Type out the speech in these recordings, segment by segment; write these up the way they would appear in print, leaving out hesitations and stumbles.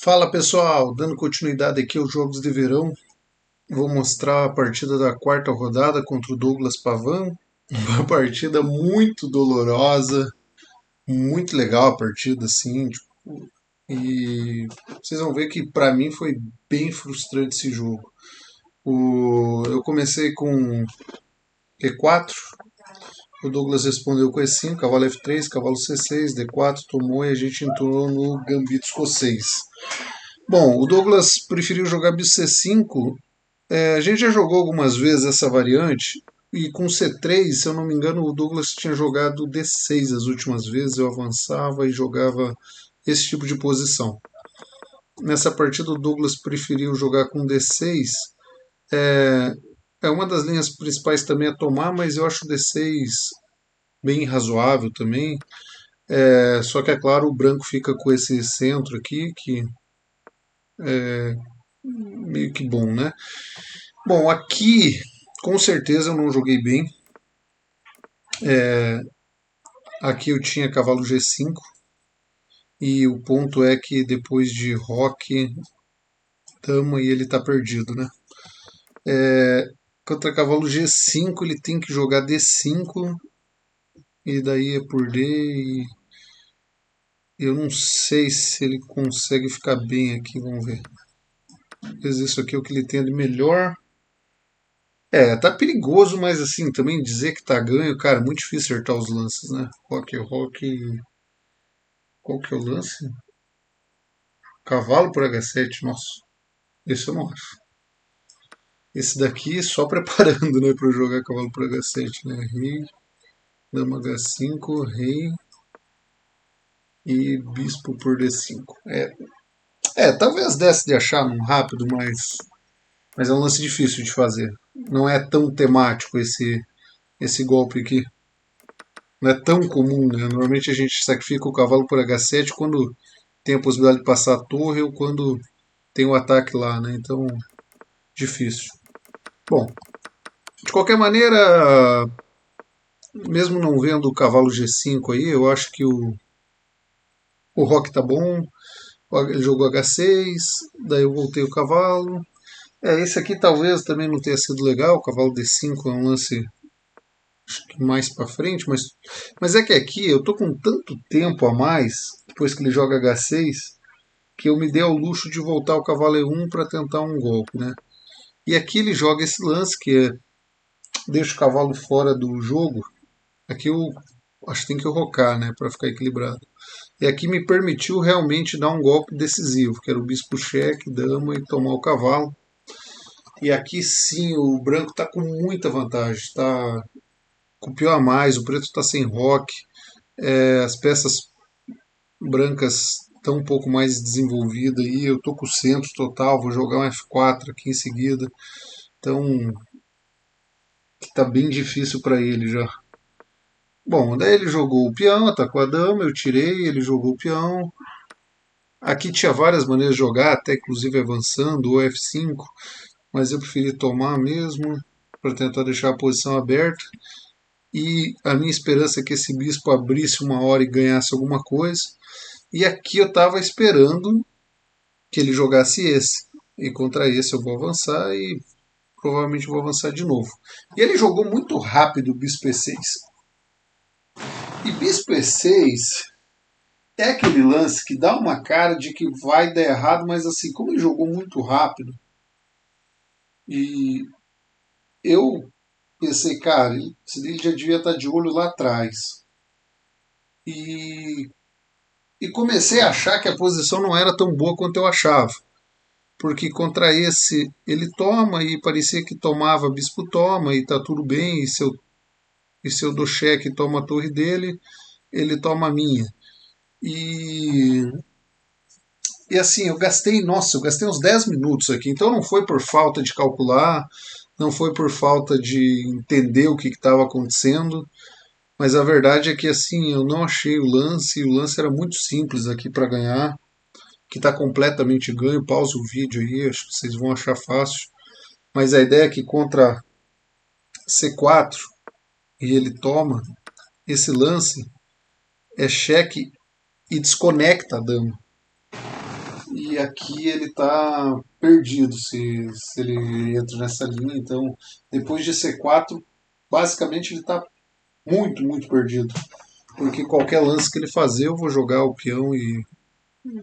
Fala pessoal, dando continuidade aqui aos Jogos de Verão, vou mostrar a partida da quarta rodada contra o Douglas Pavan. Uma partida muito dolorosa, muito legal a partida, assim, tipo, e vocês vão ver que para mim foi bem frustrante esse jogo. Eu comecei com E4, o Douglas respondeu com E5, cavalo F3, cavalo C6, D4, tomou e a gente entrou no gambito escocês. Bom, o Douglas preferiu jogar bicho C5. A gente já jogou algumas vezes essa variante, e com C3, se eu não me engano, o Douglas tinha jogado D6 as últimas vezes, eu avançava e jogava esse tipo de posição. Nessa partida, o Douglas preferiu jogar com D6. É, é uma das linhas principais também a tomar, mas eu acho o D6 bem razoável também. Só que, é claro, o branco fica com esse centro aqui, que é meio que bom, né? Bom, aqui com certeza eu não joguei bem. Aqui eu tinha cavalo G5 e o ponto é que depois de roque, dama e ele está perdido, né? Contra cavalo G5 ele tem que jogar D5 e daí é por D e eu não sei se ele consegue ficar bem aqui, vamos ver. Talvez isso aqui é o que ele tem de melhor. Tá perigoso, mas assim, também dizer que tá ganho, cara, muito difícil acertar os lances, né? Roque. Qual que é o lance? Cavalo por H7, nossa. Esse eu não acho. Esse daqui só preparando, né, para jogar cavalo por H7, né? Rei, dama H5, rei e bispo por D5. Talvez desse de achar num rápido, mas é um lance difícil de fazer. Não é tão temático esse golpe aqui. Não é tão comum, né? Normalmente a gente sacrifica o cavalo por H7 quando tem a possibilidade de passar a torre ou quando tem o ataque lá, né? Então, difícil. Bom, de qualquer maneira, mesmo não vendo o cavalo G5 aí, eu acho que o rock tá bom. Ele jogou H6, daí eu voltei o cavalo. Esse aqui talvez também não tenha sido legal. O cavalo D5 é um lance mais para frente, mas é que aqui eu tô com tanto tempo a mais, depois que ele joga H6, que eu me dei ao luxo de voltar o cavalo E1 para tentar um golpe, né? E aqui ele joga esse lance que é deixa o cavalo fora do jogo. Aqui eu acho que tem que rocar, né, para ficar equilibrado. E aqui me permitiu realmente dar um golpe decisivo, que era o bispo cheque, dama e tomar o cavalo. E aqui sim o branco está com muita vantagem, está com o pior a mais, o preto está sem roque, as peças brancas estão um pouco mais desenvolvidas aí, eu estou com o centro total, vou jogar um F4 aqui em seguida, então está bem difícil para ele já. Bom, daí ele jogou o peão, atacou a dama, eu tirei, ele jogou o peão. Aqui tinha várias maneiras de jogar, até inclusive avançando, ou F5, mas eu preferi tomar mesmo, para tentar deixar a posição aberta. E a minha esperança é que esse bispo abrisse uma hora e ganhasse alguma coisa. E aqui eu estava esperando que ele jogasse esse. E contra esse eu vou avançar e provavelmente vou avançar de novo. E ele jogou muito rápido o bispo E6. E bispo E6 é aquele lance que dá uma cara de que vai dar errado, mas assim, como ele jogou muito rápido, e eu pensei, cara, ele já devia estar de olho lá atrás. E, e comecei a achar que a posição não era tão boa quanto eu achava. Porque contra esse ele toma e parecia que tomava bispo toma e tá tudo bem. E se eu dou cheque e toma a torre dele, ele toma a minha. E E assim, eu gastei uns 10 minutos aqui, então não foi por falta de calcular, não foi por falta de entender o que estava acontecendo, mas a verdade é que assim, eu não achei o lance era muito simples aqui para ganhar, que está completamente ganho, pausa o vídeo aí, acho que vocês vão achar fácil, mas a ideia é que contra C4 e ele toma, esse lance é cheque e desconecta a dama. e aqui ele está perdido se ele entra nessa linha. Então, depois de C4, basicamente ele está muito, muito perdido. Porque qualquer lance que ele fazer, eu vou jogar o peão e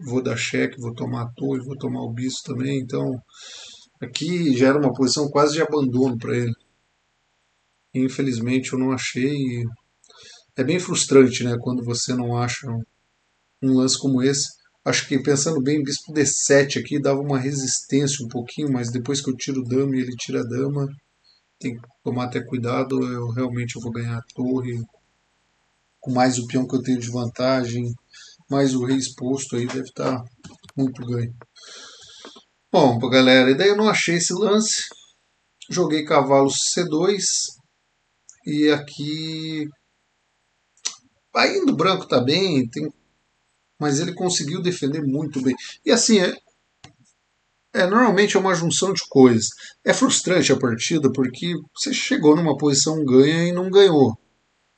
vou dar cheque, vou tomar a torre, vou tomar o bispo também. Então, aqui já era uma posição quase de abandono para ele. Infelizmente eu não achei. É bem frustrante, né, quando você não acha um lance como esse. Acho que pensando bem, bispo D7 aqui dava uma resistência um pouquinho, mas depois que eu tiro o dama e ele tira a dama, tem que tomar até cuidado. Eu realmente vou ganhar a torre com mais o peão que eu tenho de vantagem, mais o rei exposto aí deve estar muito ganho. Bom, galera, e daí eu não achei esse lance. Joguei cavalo C2 e aqui ainda o branco tá bem, mas ele conseguiu defender muito bem. E assim, normalmente é uma junção de coisas. É frustrante a partida porque você chegou numa posição ganha e não ganhou.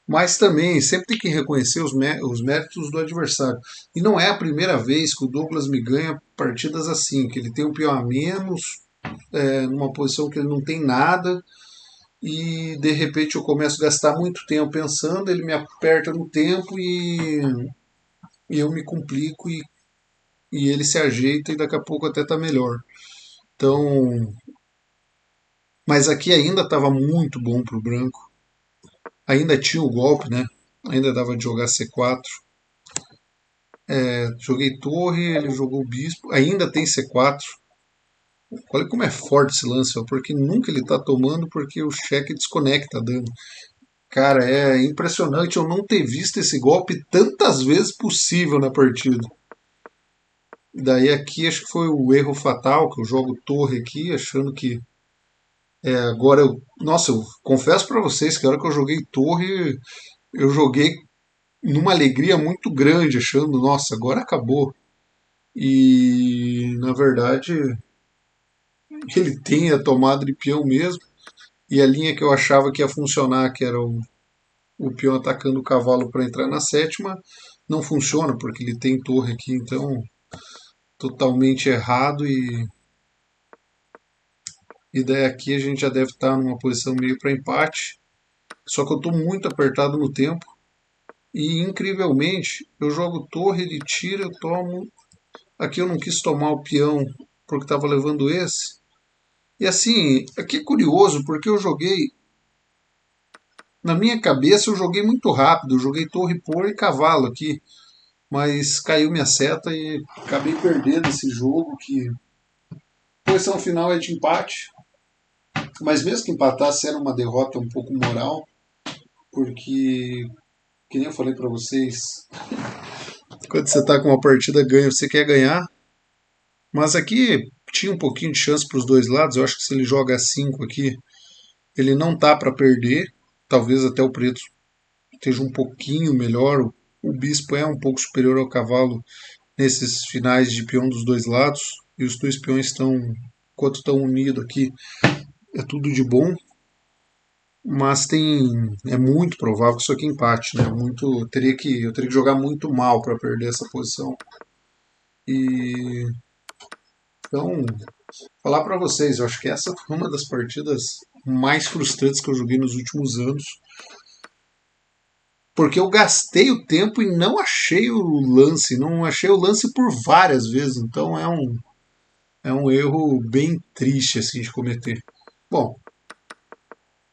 Mas também sempre tem que reconhecer os méritos do adversário. E não é a primeira vez que o Douglas me ganha partidas assim, que ele tem um peão a menos, numa posição que ele não tem nada, e de repente eu começo a gastar muito tempo pensando, ele me aperta no tempo e eu me complico e ele se ajeita e daqui a pouco até tá melhor. Então, mas aqui ainda estava muito bom pro branco. Ainda tinha o golpe, né? Ainda dava de jogar C4. Joguei torre, ele jogou bispo. Ainda tem C4. Olha como é forte esse lance, ó, porque nunca ele tá tomando porque o cheque desconecta dando. Cara, é impressionante eu não ter visto esse golpe tantas vezes possível na partida. Daí aqui acho que foi o erro fatal, que eu jogo torre aqui, achando que agora eu. Nossa, eu confesso para vocês que a hora que eu joguei torre, eu joguei numa alegria muito grande, achando, nossa, agora acabou. E na verdade ele tem a tomada de peão mesmo. E a linha que eu achava que ia funcionar, que era o peão atacando o cavalo para entrar na sétima, não funciona, porque ele tem torre aqui, então totalmente errado. E daí aqui a gente já deve estar numa posição meio para empate. Só que eu estou muito apertado no tempo. E incrivelmente eu jogo torre, ele tira, eu tomo. Aqui eu não quis tomar o peão porque estava levando esse. E assim, aqui é curioso porque eu joguei. Na minha cabeça eu joguei muito rápido, eu joguei torre, por e cavalo aqui. Mas caiu minha seta e acabei perdendo esse jogo que. A posição final é de empate. Mas mesmo que empatasse era uma derrota um pouco moral. Porque, que nem eu falei para vocês, quando você está com uma partida ganha, você quer ganhar. Mas aqui tinha um pouquinho de chance para os dois lados. Eu acho que se ele joga 5 aqui, ele não tá para perder. Talvez até o preto esteja um pouquinho melhor. O bispo é um pouco superior ao cavalo nesses finais de peão dos dois lados. E os dois peões estão, enquanto estão unidos aqui, é tudo de bom. Mas é muito provável que isso aqui empate, né? Eu teria que jogar muito mal para perder essa posição. E então, falar para vocês, eu acho que essa foi uma das partidas mais frustrantes que eu joguei nos últimos anos, porque eu gastei o tempo e não achei o lance, não achei o lance por várias vezes, então é um erro bem triste assim de cometer. Bom,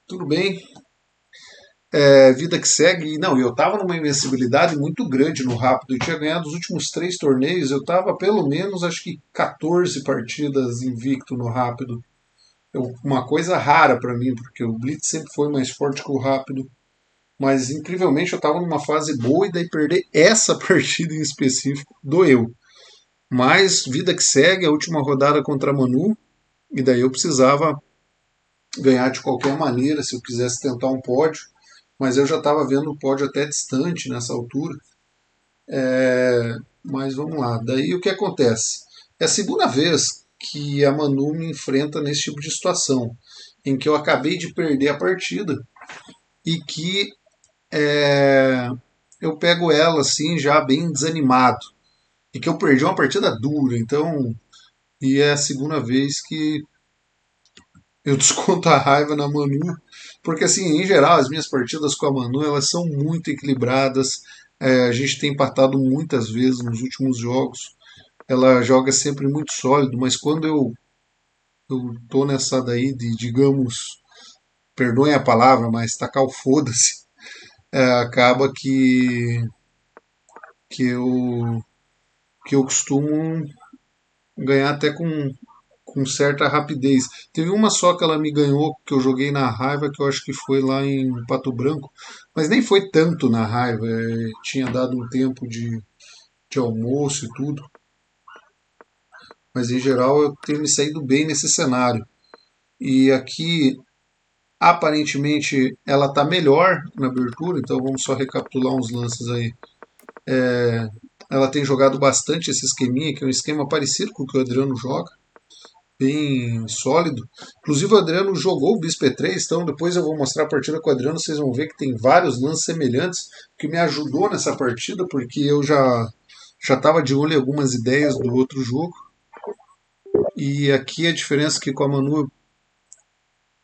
tudo bem, vida que segue. Não, eu estava numa invencibilidade muito grande no rápido. Eu tinha ganhado os últimos 3 torneios. Eu estava pelo menos, acho que 14 partidas invicto no rápido. Uma coisa rara para mim, porque o Blitz sempre foi mais forte que o rápido. Mas incrivelmente eu estava numa fase boa e daí perder essa partida em específico doeu. Mas vida que segue, a última rodada contra a Manu. E daí eu precisava ganhar de qualquer maneira se eu quisesse tentar um pódio. Mas eu já estava vendo o pódio até distante nessa altura. Mas vamos lá. Daí o que acontece? É a segunda vez que a Manu me enfrenta nesse tipo de situação, em que eu acabei de perder a partida e que eu pego ela assim já bem desanimado. e que eu perdi uma partida dura, então, e é a segunda vez que eu desconto a raiva na Manu, porque assim, em geral, as minhas partidas com a Manu, elas são muito equilibradas, a gente tem empatado muitas vezes nos últimos jogos, ela joga sempre muito sólido, mas quando eu tô nessa daí de, digamos, perdoem a palavra, mas tacar o foda-se, acaba que eu, que eu costumo ganhar até com certa rapidez. Teve uma só que ela me ganhou, que eu joguei na raiva, que eu acho que foi lá em Pato Branco, mas nem foi tanto na raiva, tinha dado um tempo de almoço e tudo, mas em geral eu tenho me saído bem nesse cenário. E aqui, aparentemente, ela está melhor na abertura, então vamos só recapitular uns lances aí. Ela tem jogado bastante esse esqueminha, que é um esquema parecido com o que o Adriano joga, bem sólido. Inclusive o Adriano jogou o Bispo E3, então depois eu vou mostrar a partida com o Adriano, vocês vão ver que tem vários lances semelhantes, que me ajudou nessa partida, porque eu já estava de olho em algumas ideias do outro jogo. E aqui a diferença é que com a Manu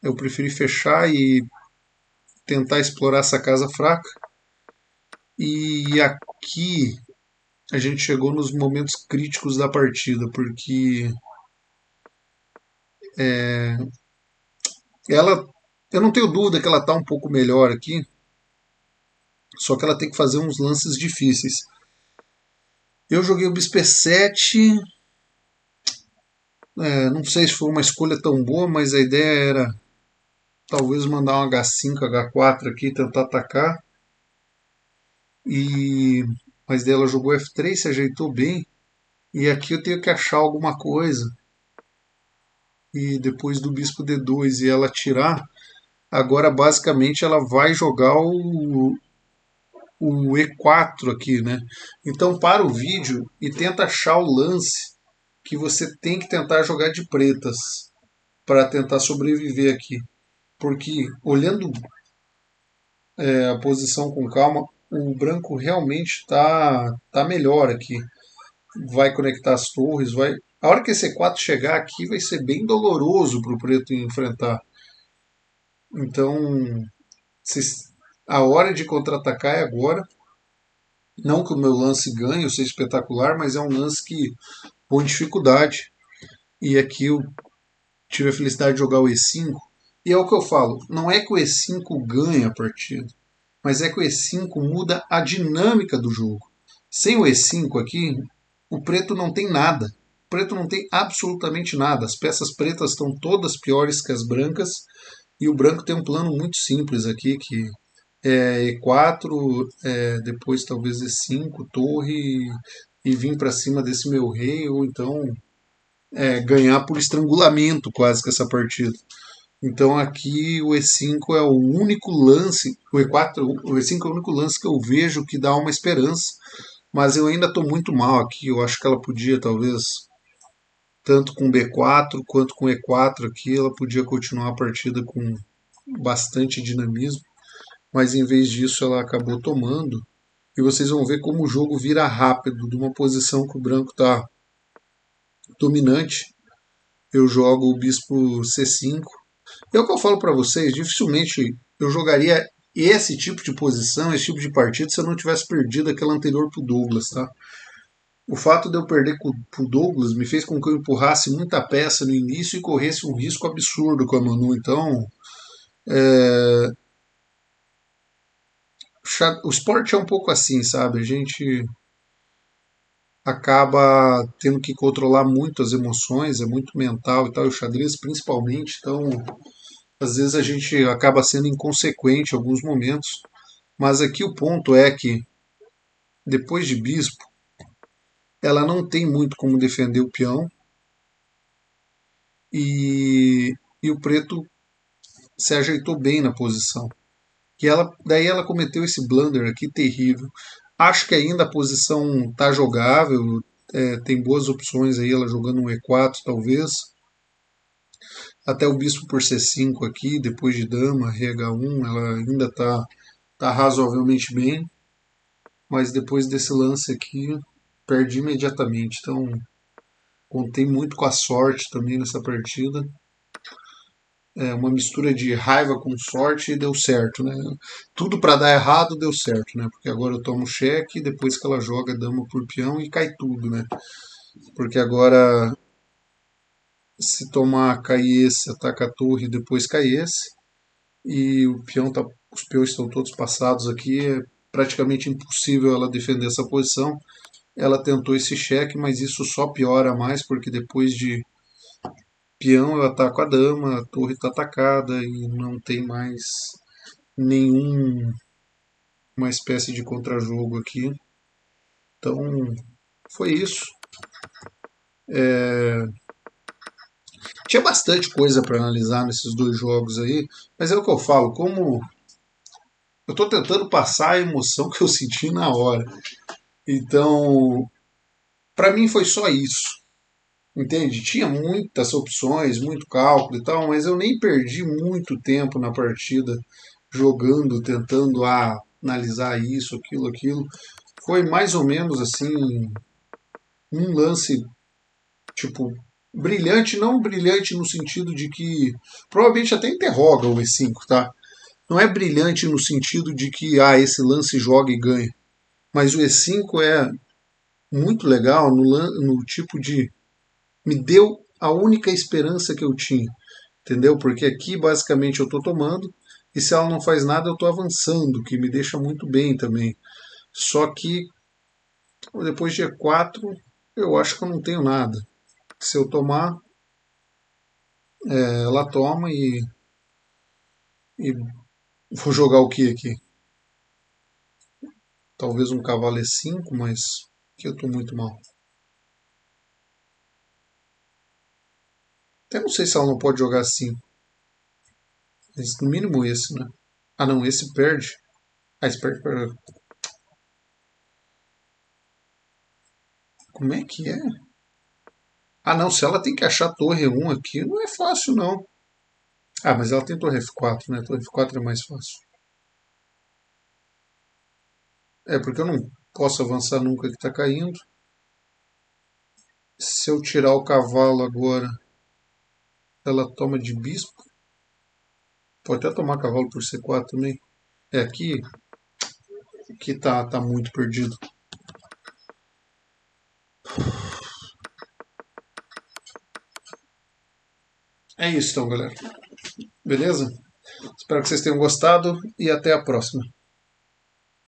eu preferi fechar e tentar explorar essa casa fraca. E aqui a gente chegou nos momentos críticos da partida, porque ela, eu não tenho dúvida que ela está um pouco melhor aqui, só que ela tem que fazer uns lances difíceis. Eu joguei o Bispo E7, não sei se foi uma escolha tão boa, mas a ideia era talvez mandar um H5, H4 aqui, tentar atacar. E mas daí ela jogou F3, se ajeitou bem. E aqui eu tenho que achar alguma coisa. E depois do Bispo D2 e ela tirar, agora basicamente ela vai jogar o E4 aqui, né? Então para o vídeo e tenta achar o lance que você tem que tentar jogar de pretas para tentar sobreviver aqui. Porque olhando a posição com calma, o branco realmente tá melhor aqui. Vai conectar as torres, vai. A hora que esse E4 chegar aqui vai ser bem doloroso para o preto enfrentar. Então, a hora de contra-atacar é agora. Não que o meu lance ganhe ou seja espetacular, mas é um lance que põe dificuldade. E aqui eu tive a felicidade de jogar o E5. E é o que eu falo, não é que o E5 ganha a partida, mas é que o E5 muda a dinâmica do jogo. Sem o E5 aqui, o preto não tem nada. O preto não tem absolutamente nada. As peças pretas estão todas piores que as brancas. E o branco tem um plano muito simples aqui, que é E4, depois talvez E5, torre e vir para cima desse meu rei, ou então ganhar por estrangulamento quase que essa partida. Então aqui o E5 é o único lance, o E5 é o único lance que eu vejo que dá uma esperança, mas eu ainda estou muito mal aqui. Eu acho que ela podia, talvez, tanto com B4 quanto com E4 aqui, ela podia continuar a partida com bastante dinamismo, mas em vez disso ela acabou tomando. E vocês vão ver como o jogo vira rápido, de uma posição que o branco está dominante. Eu jogo o bispo C5. É o que eu falo para vocês, dificilmente eu jogaria esse tipo de posição, esse tipo de partida, se eu não tivesse perdido aquela anterior pro Douglas, tá? O fato de eu perder pro Douglas me fez com que eu empurrasse muita peça no início e corresse um risco absurdo com a Manu. Então, é, o esporte é um pouco assim, sabe? A gente acaba tendo que controlar muito as emoções, é muito mental e tal, e o xadrez principalmente. Então, às vezes a gente acaba sendo inconsequente em alguns momentos. Mas aqui o ponto é que, depois de bispo, ela não tem muito como defender o peão e o preto se ajeitou bem na posição. E daí ela cometeu esse blunder aqui terrível. Acho que ainda a posição tá jogável, tem boas opções aí, ela jogando um E4 talvez. Até o bispo por C5 aqui, depois de dama, RH1, ela ainda tá razoavelmente bem. Mas depois desse lance aqui, perdi imediatamente. Então, contei muito com a sorte também nessa partida. É uma mistura de raiva com sorte e deu certo, né? Tudo para dar errado deu certo, né? Porque agora eu tomo cheque, depois que ela joga dama por peão e cai tudo, né? Porque agora, se tomar cai esse, ataca a torre e depois cai esse, e o peão tá, os peões estão todos passados aqui, é praticamente impossível ela defender essa posição. Ela tentou esse cheque, mas isso só piora mais, porque depois de peão eu ataco a dama, a torre está atacada e não tem mais nenhum uma espécie de contrajogo aqui. Então foi isso. É, tinha bastante coisa para analisar nesses dois jogos aí, mas é o que eu falo, como eu estou tentando passar a emoção que eu senti na hora. Então, para mim foi só isso. Entende? Tinha muitas opções, muito cálculo e tal, mas eu nem perdi muito tempo na partida jogando, tentando analisar isso, aquilo. Foi mais ou menos assim, um lance, tipo, brilhante, não brilhante no sentido de que provavelmente até interroga o E5, tá? Não é brilhante no sentido de que esse lance joga e ganha, mas o E5 é muito legal no tipo de me deu a única esperança que eu tinha, entendeu? Porque aqui basicamente eu estou tomando e se ela não faz nada eu estou avançando, que me deixa muito bem também. Só que depois de E4 eu acho que eu não tenho nada. Se eu tomar, ela toma e vou jogar o que aqui? Talvez um cavalo E5, mas que eu estou muito mal. Até não sei se ela não pode jogar assim. Mas no mínimo esse, né? Ah não, esse perde. Ah, esse perde. Como é que é? Ah não, se ela tem que achar torre 1 aqui, não é fácil não. Ah, mas ela tem torre F4, né? Torre F4 é mais fácil. É, porque eu não posso avançar nunca que está caindo. Se eu tirar o cavalo agora, ela toma de bispo. Pode até tomar cavalo por C4 também. É, aqui tá muito perdido. É isso então, galera. Beleza? Espero que vocês tenham gostado e até a próxima.